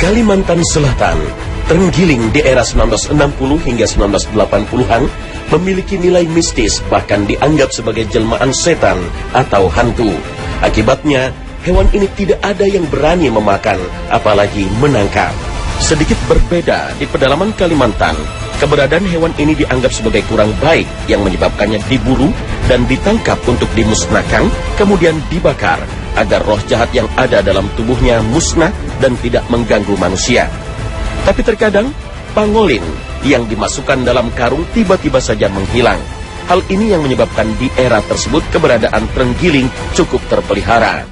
Kalimantan Selatan, terenggiling di era 1960 hingga 1980-an, memiliki nilai mistis bahkan dianggap sebagai jelmaan setan atau hantu. Akibatnya, hewan ini tidak ada yang berani memakan, apalagi menangkap. Sedikit berbeda di pedalaman Kalimantan, keberadaan hewan ini dianggap sebagai kurang baik yang menyebabkannya diburu dan ditangkap untuk dimusnahkan, kemudian dibakar, agar roh jahat yang ada dalam tubuhnya musnah dan tidak mengganggu manusia. Tapi terkadang, pangolin yang dimasukkan dalam karung tiba-tiba saja menghilang. Hal ini yang menyebabkan di era tersebut keberadaan terenggiling cukup terpelihara.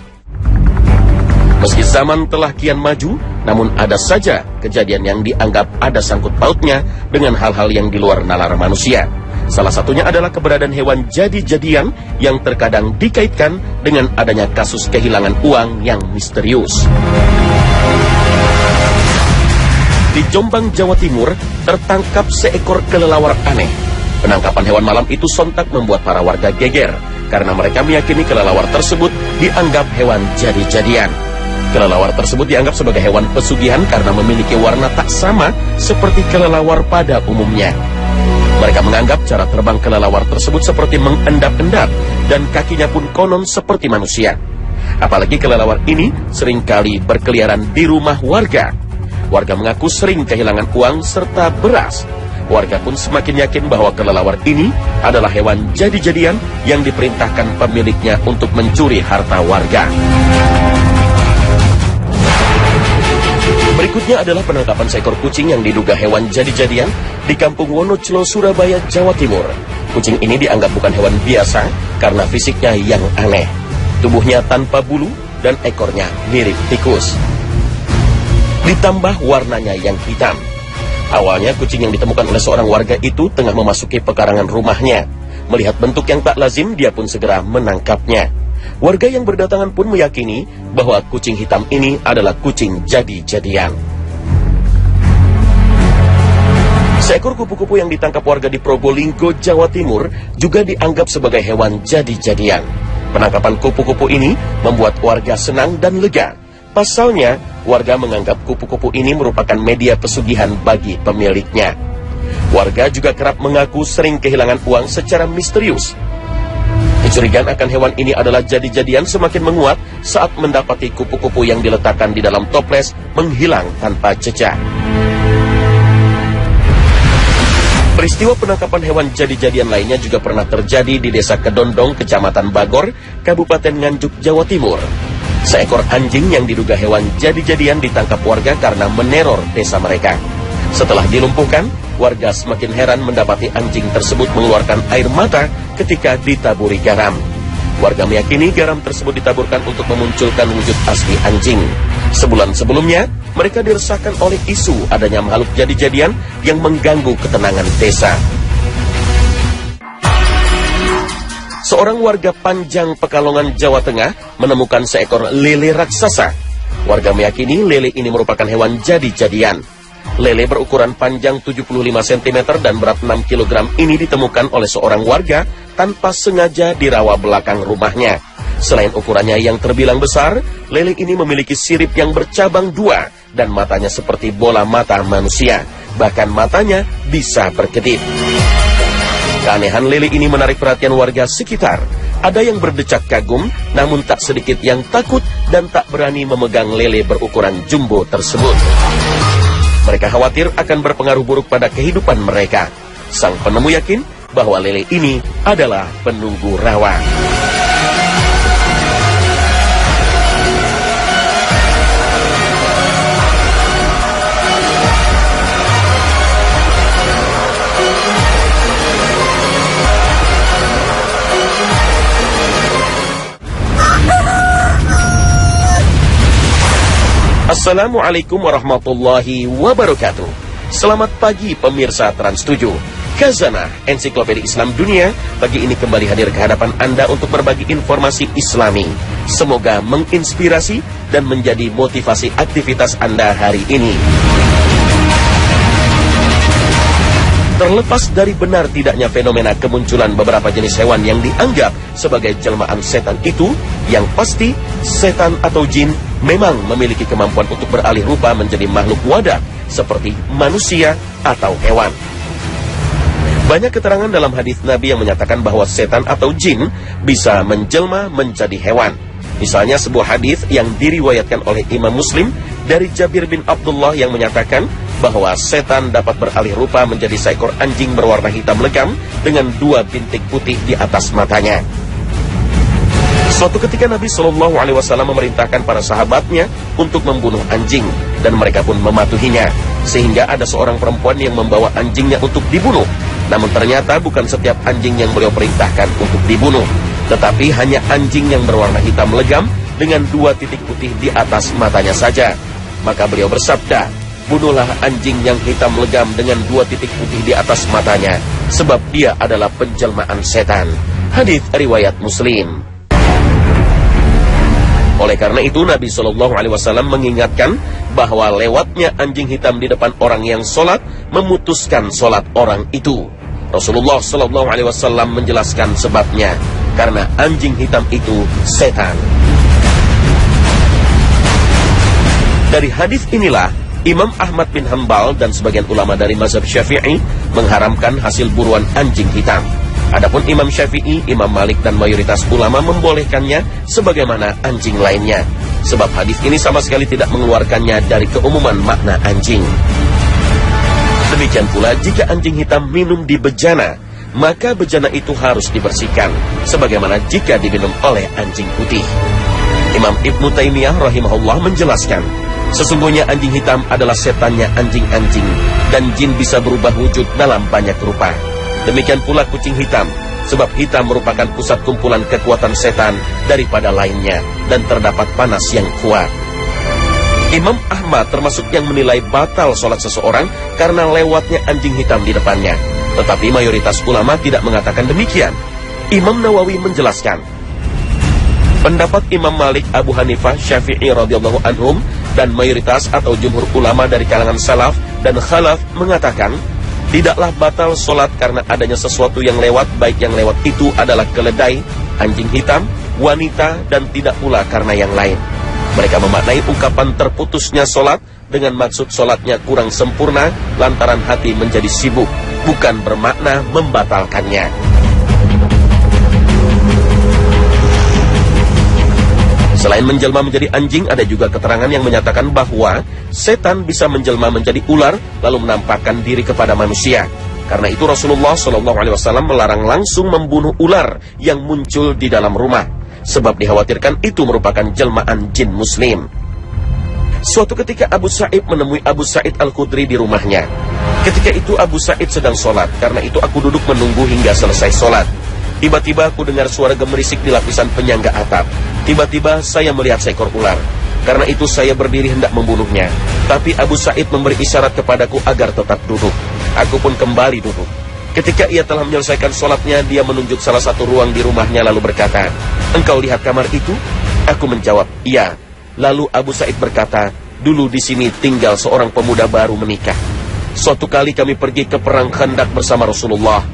Meski zaman telah kian maju, namun ada saja kejadian yang dianggap ada sangkut pautnya dengan hal-hal yang di luar nalar manusia. Salah satunya adalah keberadaan hewan jadi-jadian yang terkadang dikaitkan dengan adanya kasus kehilangan uang yang misterius. Di Jombang, Jawa Timur, tertangkap seekor kelelawar aneh. Penangkapan hewan malam itu sontak membuat para warga geger, karena mereka meyakini kelelawar tersebut dianggap hewan jadi-jadian. Kelelawar tersebut dianggap sebagai hewan pesugihan karena memiliki warna tak sama seperti kelelawar pada umumnya. Mereka menganggap cara terbang kelelawar tersebut seperti mengendap-endap dan kakinya pun konon seperti manusia. Apalagi kelelawar ini seringkali berkeliaran di rumah warga. Warga mengaku sering kehilangan uang serta beras. Warga pun semakin yakin bahwa kelelawar ini adalah hewan jadi-jadian yang diperintahkan pemiliknya untuk mencuri harta warga. Berikutnya adalah penangkapan seekor kucing yang diduga hewan jadi-jadian di Kampung Wonoclo, Surabaya, Jawa Timur. Kucing ini dianggap bukan hewan biasa karena fisiknya yang aneh. Tubuhnya tanpa bulu dan ekornya mirip tikus. Ditambah warnanya yang hitam. Awalnya kucing yang ditemukan oleh seorang warga itu tengah memasuki pekarangan rumahnya. Melihat bentuk yang tak lazim, dia pun segera menangkapnya. Warga yang berdatangan pun meyakini bahwa kucing hitam ini adalah kucing jadi-jadian. Seekor kupu-kupu yang ditangkap warga di Probolinggo, Jawa Timur juga dianggap sebagai hewan jadi-jadian. Penangkapan kupu-kupu ini membuat warga senang dan lega. Pasalnya, warga menganggap kupu-kupu ini merupakan media pesugihan bagi pemiliknya. Warga juga kerap mengaku sering kehilangan uang secara misterius. Kecurigaan akan hewan ini adalah jadi-jadian semakin menguat saat mendapati kupu-kupu yang diletakkan di dalam toples menghilang tanpa jejak. Peristiwa penangkapan hewan jadi-jadian lainnya juga pernah terjadi di Desa Kedondong, Kecamatan Bagor, Kabupaten Nganjuk, Jawa Timur. Seekor anjing yang diduga hewan jadi-jadian ditangkap warga karena meneror desa mereka. Setelah dilumpuhkan, warga semakin heran mendapati anjing tersebut mengeluarkan air mata ketika ditaburi garam. Warga meyakini garam tersebut ditaburkan untuk memunculkan wujud asli anjing. Sebulan sebelumnya, mereka diresahkan oleh isu adanya makhluk jadi-jadian yang mengganggu ketenangan desa. Seorang warga Panjang, Pekalongan, Jawa Tengah menemukan seekor lele raksasa. Warga meyakini lele ini merupakan hewan jadi-jadian. Lele berukuran panjang 75 cm dan berat 6 kg ini ditemukan oleh seorang warga tanpa sengaja di rawa belakang rumahnya. Selain ukurannya yang terbilang besar, lele ini memiliki sirip yang bercabang dua dan matanya seperti bola mata manusia. Bahkan matanya bisa berkedip. Keanehan lele ini menarik perhatian warga sekitar. Ada yang berdecak kagum, namun tak sedikit yang takut dan tak berani memegang lele berukuran jumbo tersebut. Mereka khawatir akan berpengaruh buruk pada kehidupan mereka. Sang penemu yakin bahwa lele ini adalah penunggu rawa. Assalamualaikum warahmatullahi wabarakatuh. Selamat pagi pemirsa Trans 7. Khazanah Ensiklopedia Islam Dunia pagi ini kembali hadir ke hadapan Anda untuk berbagi informasi Islami. Semoga menginspirasi dan menjadi motivasi aktivitas Anda hari ini. Terlepas dari benar tidaknya fenomena kemunculan beberapa jenis hewan yang dianggap sebagai jelmaan setan itu, yang pasti setan atau jin memang memiliki kemampuan untuk beralih rupa menjadi makhluk wadah seperti manusia atau hewan. Banyak keterangan dalam hadis Nabi yang menyatakan bahwa setan atau jin bisa menjelma menjadi hewan. Misalnya sebuah hadis yang diriwayatkan oleh Imam Muslim dari Jabir bin Abdullah yang menyatakan bahwa setan dapat beralih rupa menjadi seekor anjing berwarna hitam legam dengan 2 bintik putih di atas matanya. Suatu ketika Nabi SAW memerintahkan para sahabatnya untuk membunuh anjing, dan mereka pun mematuhinya, sehingga ada seorang perempuan yang membawa anjingnya untuk dibunuh. Namun ternyata bukan setiap anjing yang beliau perintahkan untuk dibunuh, tetapi hanya anjing yang berwarna hitam legam dengan 2 titik putih di atas matanya saja. Maka beliau bersabda, "Bunuhlah anjing yang hitam legam dengan 2 titik putih di atas matanya, sebab dia adalah penjelmaan setan." Hadis riwayat Muslim. Oleh karena itu Nabi SAW mengingatkan bahwa lewatnya anjing hitam di depan orang yang sholat memutuskan sholat orang itu. Rasulullah SAW menjelaskan sebabnya, karena anjing hitam itu setan. Dari hadis inilah Imam Ahmad bin Hanbal dan sebagian ulama dari mazhab Syafi'i mengharamkan hasil buruan anjing hitam. Adapun Imam Syafi'i, Imam Malik dan mayoritas ulama membolehkannya sebagaimana anjing lainnya, sebab hadis ini sama sekali tidak mengeluarkannya dari keumuman makna anjing. Demikian pula jika anjing hitam minum di bejana, maka bejana itu harus dibersihkan, sebagaimana jika diminum oleh anjing putih. Imam Ibnu Taimiyah rahimahullah menjelaskan, sesungguhnya anjing hitam adalah setannya anjing-anjing, dan jin bisa berubah wujud dalam banyak rupa. Demikian pula kucing hitam, sebab hitam merupakan pusat kumpulan kekuatan setan daripada lainnya, dan terdapat panas yang kuat. Imam Ahmad termasuk yang menilai batal sholat seseorang karena lewatnya anjing hitam di depannya. Tetapi mayoritas ulama tidak mengatakan demikian. Imam Nawawi menjelaskan, pendapat Imam Malik, Abu Hanifah, Syafi'i radhiyallahu anhum dan mayoritas atau jumhur ulama dari kalangan salaf dan khalaf mengatakan, tidaklah batal sholat karena adanya sesuatu yang lewat, baik yang lewat itu adalah keledai, anjing hitam, wanita, dan tidak pula karena yang lain. Mereka memaknai ungkapan terputusnya sholat dengan maksud sholatnya kurang sempurna lantaran hati menjadi sibuk, bukan bermakna membatalkannya. Selain menjelma menjadi anjing, ada juga keterangan yang menyatakan bahwa setan bisa menjelma menjadi ular lalu menampakkan diri kepada manusia. Karena itu Rasulullah SAW melarang langsung membunuh ular yang muncul di dalam rumah, sebab dikhawatirkan itu merupakan jelmaan jin muslim. Suatu ketika Abu Sa'id menemui Abu Sa'id Al-Khudri di rumahnya. Ketika itu Abu Sa'id sedang sholat, karena itu aku duduk menunggu hingga selesai sholat. Tiba-tiba aku dengar suara gemerisik di lapisan penyangga atap. Tiba-tiba saya melihat seekor ular. Karena itu saya berdiri hendak membunuhnya. Tapi Abu Sa'id memberi isyarat kepadaku agar tetap duduk. Aku pun kembali duduk. Ketika ia telah menyelesaikan sholatnya, dia menunjuk salah satu ruang di rumahnya lalu berkata, "Engkau lihat kamar itu?" Aku menjawab, "Iya." Lalu Abu Sa'id berkata, "Dulu di sini tinggal seorang pemuda baru menikah. Suatu kali kami pergi ke perang Khandaq bersama Rasulullah.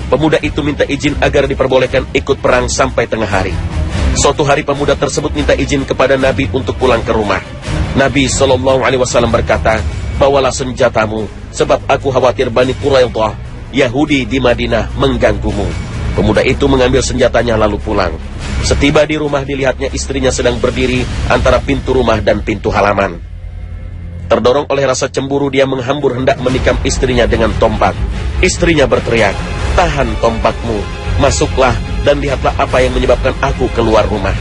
Pemuda itu minta izin agar diperbolehkan ikut perang sampai tengah hari. Suatu hari pemuda tersebut minta izin kepada Nabi untuk pulang ke rumah. Nabi SAW berkata, "Bawalah senjatamu, sebab aku khawatir Bani Quraidah, Yahudi di Madinah mengganggumu." Pemuda itu mengambil senjatanya lalu pulang. Setiba di rumah dilihatnya istrinya sedang berdiri antara pintu rumah dan pintu halaman. Terdorong oleh rasa cemburu, dia menghambur hendak menikam istrinya dengan tombak. Istrinya berteriak, "Tahan tombakmu, masuklah dan lihatlah apa yang menyebabkan aku keluar rumah."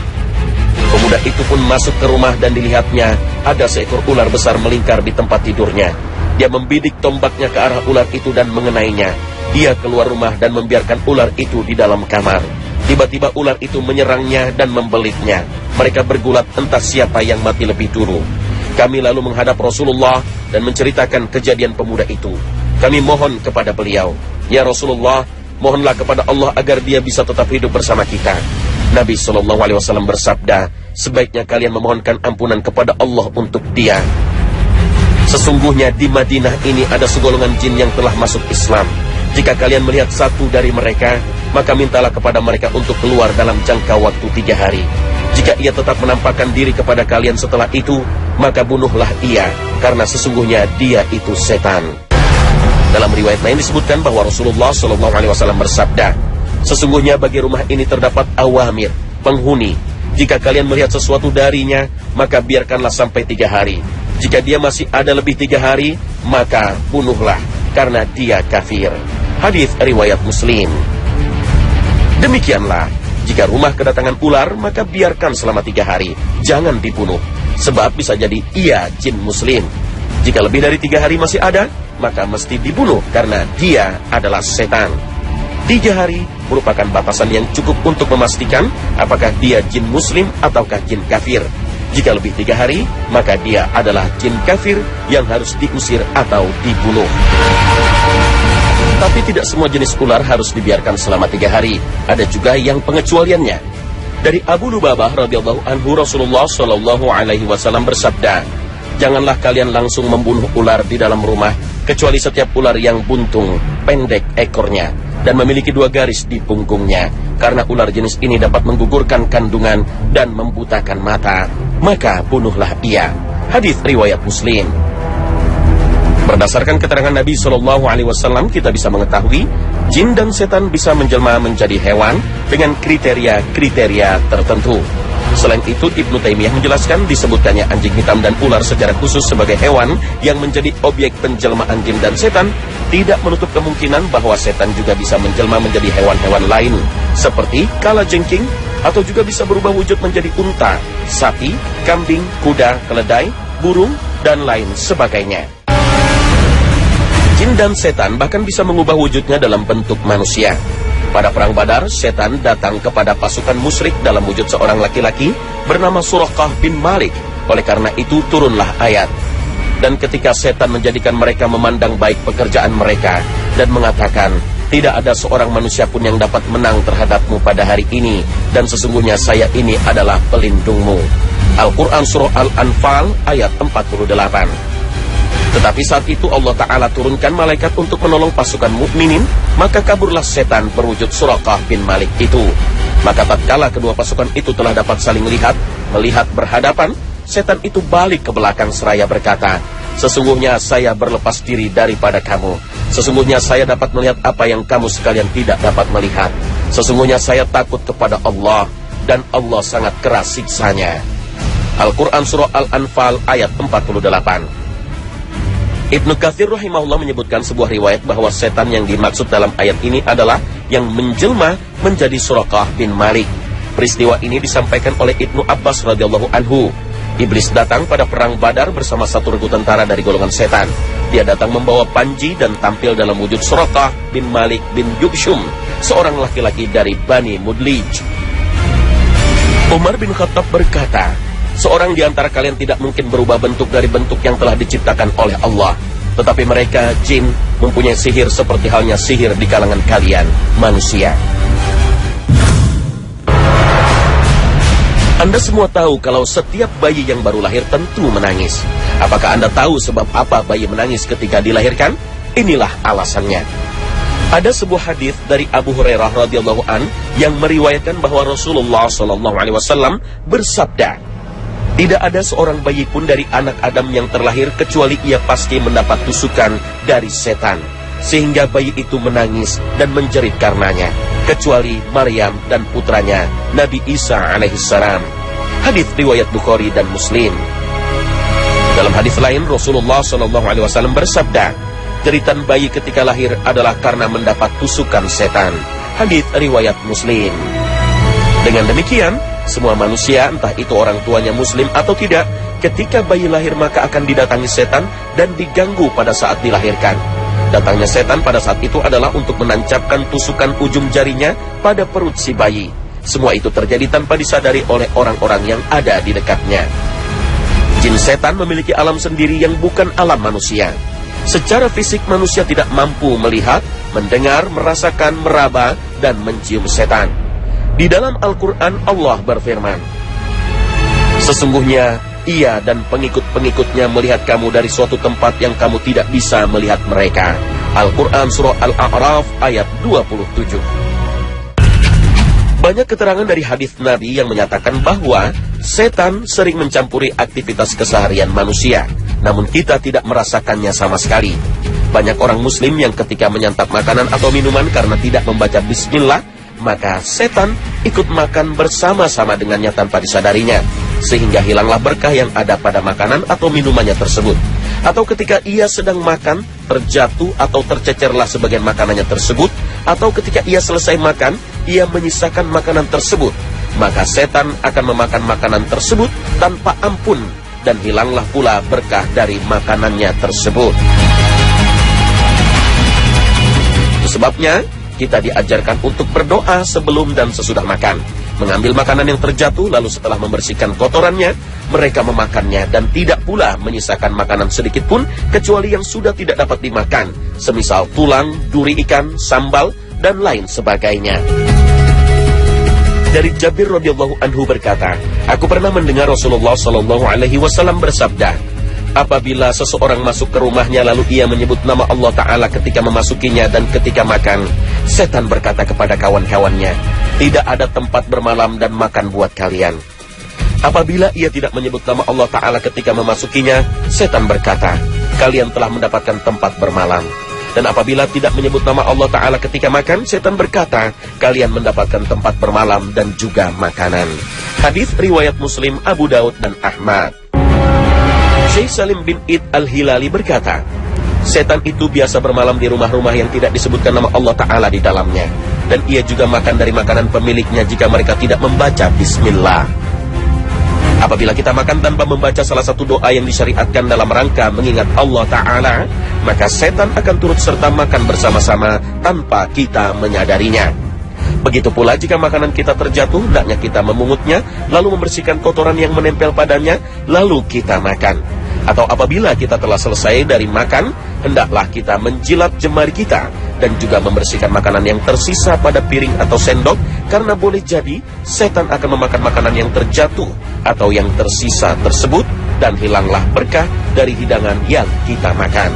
Pemuda itu pun masuk ke rumah dan dilihatnya ada seekor ular besar melingkar di tempat tidurnya. Dia membidik tombaknya ke arah ular itu dan mengenainya. Dia keluar rumah dan membiarkan ular itu di dalam kamar. Tiba-tiba ular itu menyerangnya dan membelitnya. Mereka bergulat entah siapa yang mati lebih dulu. Kami lalu menghadap Rasulullah dan menceritakan kejadian pemuda itu. Kami mohon kepada beliau, "Ya Rasulullah, mohonlah kepada Allah agar dia bisa tetap hidup bersama kita." Nabi SAW bersabda, "Sebaiknya kalian memohonkan ampunan kepada Allah untuk dia." Sesungguhnya di Madinah ini ada segolongan jin yang telah masuk Islam. Jika kalian melihat satu dari mereka, maka mintalah kepada mereka untuk keluar dalam jangka waktu 3 hari. Jika ia tetap menampakkan diri kepada kalian setelah itu, maka bunuhlah ia, karena sesungguhnya dia itu setan. Dalam riwayat lain disebutkan bahwa Rasulullah SAW bersabda, sesungguhnya bagi rumah ini terdapat awamir, penghuni. Jika kalian melihat sesuatu darinya, maka biarkanlah sampai 3 hari. Jika dia masih ada lebih 3 hari, maka bunuhlah, karena dia kafir. Hadis riwayat Muslim. Demikianlah, jika rumah kedatangan ular, maka biarkan selama 3 hari. Jangan dibunuh, sebab bisa jadi ia jin muslim. Jika lebih dari 3 hari masih ada, maka mesti dibunuh, karena dia adalah setan. 3 hari merupakan batasan yang cukup untuk memastikan apakah dia jin muslim ataukah jin kafir. Jika lebih 3 hari, maka dia adalah jin kafir yang harus diusir atau dibunuh. Tapi tidak semua jenis ular harus dibiarkan selama 3 hari. Ada juga yang pengecualiannya. Dari Abu Lubabah radhiyallahu anhu, Rasulullah SAW bersabda, janganlah kalian langsung membunuh ular di dalam rumah, kecuali setiap ular yang buntung, pendek ekornya, dan memiliki 2 garis di punggungnya, karena ular jenis ini dapat menggugurkan kandungan dan membutakan mata, maka bunuhlah ia. Hadis riwayat Muslim. Berdasarkan keterangan Nabi SAW, kita bisa mengetahui jin dan setan bisa menjelma menjadi hewan dengan kriteria-kriteria tertentu. Selain itu, Ibnu Taimiyah menjelaskan disebutkannya anjing hitam dan ular secara khusus sebagai hewan yang menjadi objek penjelmaan jin dan setan tidak menutup kemungkinan bahwa setan juga bisa menjelma menjadi hewan-hewan lain seperti kalajengking, atau juga bisa berubah wujud menjadi unta, sapi, kambing, kuda, keledai, burung, dan lain sebagainya. Jin dan setan bahkan bisa mengubah wujudnya dalam bentuk manusia. Pada perang Badar, setan datang kepada pasukan musyrik dalam wujud seorang laki-laki bernama Suraqah bin Malik. Oleh karena itu turunlah ayat. Dan ketika setan menjadikan mereka memandang baik pekerjaan mereka dan mengatakan, tidak ada seorang manusia pun yang dapat menang terhadapmu pada hari ini, dan sesungguhnya saya ini adalah pelindungmu. Al-Quran Surah Al-Anfal ayat 48. Tetapi saat itu Allah Ta'ala turunkan malaikat untuk menolong pasukan mukminin, maka kaburlah setan berwujud Suraqah bin Malik itu. Maka tatkala kedua pasukan itu telah dapat saling melihat berhadapan, setan itu balik ke belakang seraya berkata, sesungguhnya saya berlepas diri daripada kamu. Sesungguhnya saya dapat melihat apa yang kamu sekalian tidak dapat melihat. Sesungguhnya saya takut kepada Allah, dan Allah sangat keras siksanya. Al-Quran Surah Al-Anfal ayat 48. Ibnu Katsir rahimahullah menyebutkan sebuah riwayat bahwa setan yang dimaksud dalam ayat ini adalah yang menjelma menjadi Suraqah bin Malik. Peristiwa ini disampaikan oleh Ibnu Abbas radhiyallahu anhu. Iblis datang pada perang Badar bersama satu regu tentara dari golongan setan. Dia datang membawa panji dan tampil dalam wujud Suraqah bin Malik bin Jubshum, seorang laki-laki dari Bani Mudlij. Umar bin Khattab berkata, seorang di antara kalian tidak mungkin berubah bentuk dari bentuk yang telah diciptakan oleh Allah. Tetapi mereka, jin, mempunyai sihir seperti halnya sihir di kalangan kalian, manusia. Anda semua tahu kalau setiap bayi yang baru lahir tentu menangis. Apakah Anda tahu sebab apa bayi menangis ketika dilahirkan? Inilah alasannya. Ada sebuah hadis dari Abu Hurairah radhiyallahu an yang meriwayatkan bahwa Rasulullah SAW bersabda, tidak ada seorang bayi pun dari anak Adam yang terlahir kecuali ia pasti mendapat tusukan dari setan, sehingga bayi itu menangis dan menjerit karenanya, kecuali Maryam dan putranya Nabi Isa alaihissalam. Hadis riwayat Bukhari dan Muslim. Dalam hadis lain Rasulullah SAW bersabda, jeritan bayi ketika lahir adalah karena mendapat tusukan setan. Hadis riwayat Muslim. Dengan demikian, semua manusia, entah itu orang tuanya muslim atau tidak, ketika bayi lahir maka akan didatangi setan dan diganggu pada saat dilahirkan. Datangnya setan pada saat itu adalah untuk menancapkan tusukan ujung jarinya pada perut si bayi. Semua itu terjadi tanpa disadari oleh orang-orang yang ada di dekatnya. Jin setan memiliki alam sendiri yang bukan alam manusia. Secara fisik manusia tidak mampu melihat, mendengar, merasakan, meraba, dan mencium setan. Di dalam Al-Quran Allah berfirman, sesungguhnya ia dan pengikut-pengikutnya melihat kamu dari suatu tempat yang kamu tidak bisa melihat mereka. Al-Quran Surah Al-A'raf ayat 27. Banyak keterangan dari hadis Nabi yang menyatakan bahwa setan sering mencampuri aktivitas keseharian manusia, namun kita tidak merasakannya sama sekali. Banyak orang muslim yang ketika menyantap makanan atau minuman karena tidak membaca bismillah, maka setan ikut makan bersama-sama dengannya tanpa disadarinya, sehingga hilanglah berkah yang ada pada makanan atau minumannya tersebut. Atau ketika ia sedang makan, terjatuh atau tercecerlah sebagian makanannya tersebut, atau ketika ia selesai makan, ia menyisakan makanan tersebut, maka setan akan memakan makanan tersebut tanpa ampun, dan hilanglah pula berkah dari makanannya tersebut. Itu sebabnya kita diajarkan untuk berdoa sebelum dan sesudah makan, mengambil makanan yang terjatuh, lalu setelah membersihkan kotorannya, mereka memakannya dan tidak pula menyisakan makanan sedikit pun kecuali yang sudah tidak dapat dimakan, semisal tulang, duri ikan, sambal, dan lain sebagainya. Dari Jabir radhiyallahu anhu berkata, aku pernah mendengar Rasulullah sallallahu alaihi wasallam bersabda, apabila seseorang masuk ke rumahnya lalu ia menyebut nama Allah Ta'ala ketika memasukinya dan ketika makan, setan berkata kepada kawan-kawannya, tidak ada tempat bermalam dan makan buat kalian. Apabila ia tidak menyebut nama Allah Ta'ala ketika memasukinya, setan berkata, kalian telah mendapatkan tempat bermalam. Dan apabila tidak menyebut nama Allah Ta'ala ketika makan, setan berkata, kalian mendapatkan tempat bermalam dan juga makanan. Hadis riwayat Muslim, Abu Daud, dan Ahmad. Syekh Salim bin Id Al-Hilali berkata, setan itu biasa bermalam di rumah-rumah yang tidak disebutkan nama Allah Ta'ala di dalamnya. Dan ia juga makan dari makanan pemiliknya jika mereka tidak membaca bismillah. Apabila kita makan tanpa membaca salah satu doa yang disyariatkan dalam rangka mengingat Allah Ta'ala, maka setan akan turut serta makan bersama-sama tanpa kita menyadarinya. Begitu pula jika makanan kita terjatuh, hendaknya kita memungutnya, lalu membersihkan kotoran yang menempel padanya, lalu kita makan. Atau apabila kita telah selesai dari makan, hendaklah kita menjilat jemari kita, dan juga membersihkan makanan yang tersisa pada piring atau sendok, karena boleh jadi setan akan memakan makanan yang terjatuh atau yang tersisa tersebut, dan hilanglah berkah dari hidangan yang kita makan.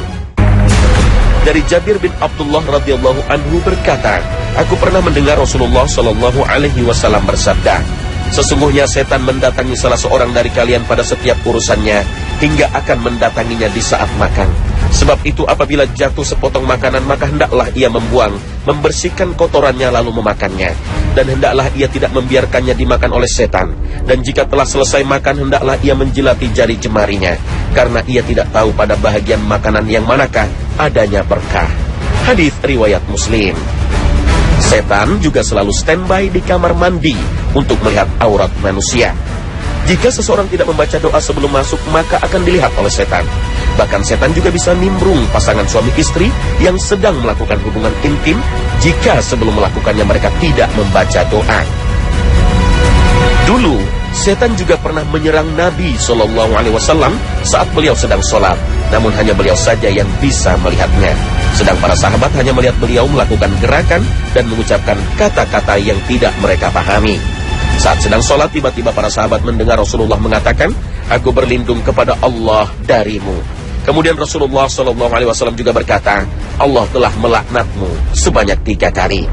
Dari Jabir bin Abdullah radhiyallahu anhu berkata, aku pernah mendengar Rasulullah sallallahu alaihi wasallam bersabda, sesungguhnya setan mendatangi salah seorang dari kalian pada setiap urusannya, hingga akan mendatanginya di saat makan. Sebab itu apabila jatuh sepotong makanan, maka hendaklah ia membuang, membersihkan kotorannya lalu memakannya. Dan hendaklah ia tidak membiarkannya dimakan oleh setan. Dan jika telah selesai makan, hendaklah ia menjilati jari jemarinya, karena ia tidak tahu pada bahagian makanan yang manakah adanya berkah. Hadis riwayat Muslim. Setan juga selalu standby di kamar mandi untuk melihat aurat manusia. Jika seseorang tidak membaca doa sebelum masuk, maka akan dilihat oleh setan. Bahkan setan juga bisa nimbrung pasangan suami istri yang sedang melakukan hubungan intim jika sebelum melakukannya mereka tidak membaca doa. Dulu, setan juga pernah menyerang Nabi SAW saat beliau sedang sholat. Namun hanya beliau saja yang bisa melihatnya. Sedang para sahabat hanya melihat beliau melakukan gerakan dan mengucapkan kata-kata yang tidak mereka pahami. Saat sedang sholat, tiba-tiba para sahabat mendengar Rasulullah mengatakan, aku berlindung kepada Allah darimu. Kemudian Rasulullah SAW juga berkata, Allah telah melaknatmu sebanyak 3 kali.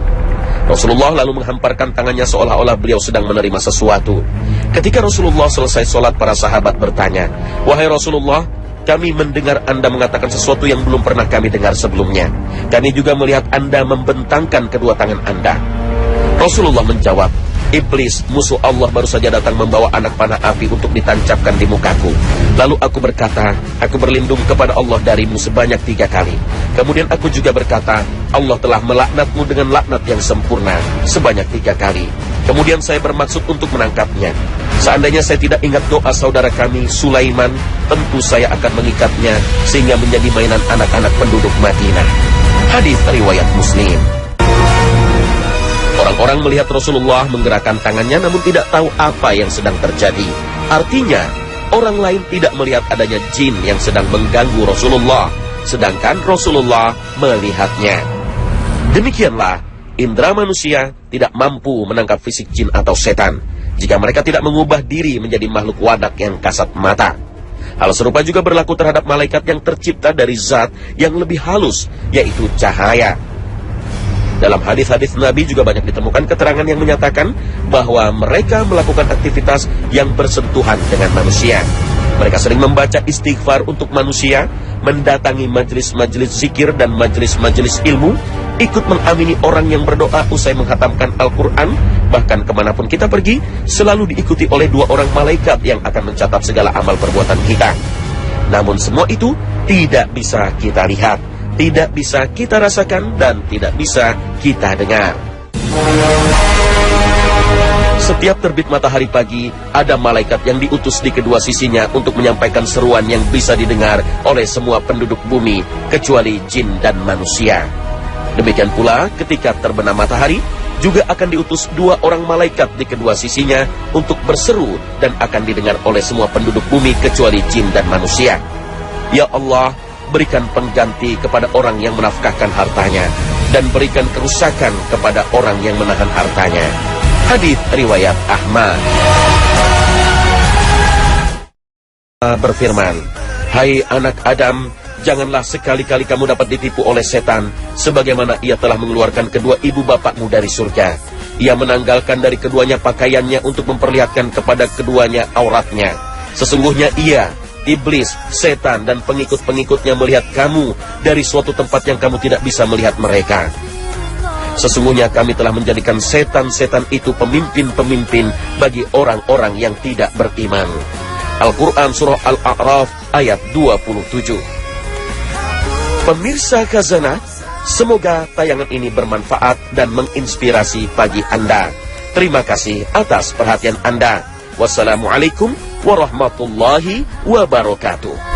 Rasulullah lalu menghamparkan tangannya seolah-olah beliau sedang menerima sesuatu. Ketika Rasulullah selesai sholat, para sahabat bertanya, wahai Rasulullah, kami mendengar Anda mengatakan sesuatu yang belum pernah kami dengar sebelumnya. Kami juga melihat Anda membentangkan kedua tangan Anda. Rasulullah menjawab, iblis, musuh Allah baru saja datang membawa anak panah api untuk ditancapkan di mukaku. Lalu aku berkata, aku berlindung kepada Allah darimu sebanyak 3 kali. Kemudian aku juga berkata, Allah telah melaknatmu dengan laknat yang sempurna sebanyak 3 kali. Kemudian saya bermaksud untuk menangkapnya. Seandainya saya tidak ingat doa saudara kami Sulaiman, tentu saya akan mengikatnya sehingga menjadi mainan anak-anak penduduk Madinah. Hadis riwayat Muslim. Orang-orang melihat Rasulullah menggerakkan tangannya namun tidak tahu apa yang sedang terjadi. Artinya, orang lain tidak melihat adanya jin yang sedang mengganggu Rasulullah, sedangkan Rasulullah melihatnya. Demikianlah, indera manusia tidak mampu menangkap fisik jin atau setan. jika mereka tidak mengubah diri menjadi makhluk wadak yang kasat mata. Hal serupa juga berlaku terhadap malaikat yang tercipta dari zat yang lebih halus, yaitu cahaya. Dalam hadis-hadis Nabi juga banyak ditemukan keterangan yang menyatakan bahwa mereka melakukan aktivitas yang bersentuhan dengan manusia. Mereka sering membaca istighfar untuk manusia, mendatangi majelis-majelis zikir dan majelis-majelis ilmu, ikut mengamini orang yang berdoa usai menghatamkan Al-Quran. Bahkan kemanapun kita pergi, selalu diikuti oleh 2 orang malaikat yang akan mencatat segala amal perbuatan kita. Namun semua itu tidak bisa kita lihat, tidak bisa kita rasakan, dan tidak bisa kita dengar. Setiap terbit matahari pagi, ada malaikat yang diutus di kedua sisinya untuk menyampaikan seruan yang bisa didengar oleh semua penduduk bumi, kecuali jin dan manusia. Demikian pula ketika terbenam matahari, juga akan diutus 2 orang malaikat di kedua sisinya untuk berseru dan akan didengar oleh semua penduduk bumi kecuali jin dan manusia. Ya Allah, berikan pengganti kepada orang yang menafkahkan hartanya, dan berikan kerusakan kepada orang yang menahan hartanya. Hadits riwayat Ahmad. Berfirman, hai anak Adam, janganlah sekali-kali kamu dapat ditipu oleh setan, sebagaimana ia telah mengeluarkan kedua ibu bapakmu dari surga. Ia menanggalkan dari keduanya pakaiannya untuk memperlihatkan kepada keduanya auratnya. Sesungguhnya ia, iblis, setan, dan pengikut-pengikutnya melihat kamu dari suatu tempat yang kamu tidak bisa melihat mereka. Sesungguhnya kami telah menjadikan setan-setan itu pemimpin-pemimpin bagi orang-orang yang tidak beriman. Al-Quran Surah Al-A'raf ayat 27. Pemirsa Khazanah, semoga tayangan ini bermanfaat dan menginspirasi bagi Anda. Terima kasih atas perhatian Anda. Wassalamualaikum warahmatullahi wabarakatuh.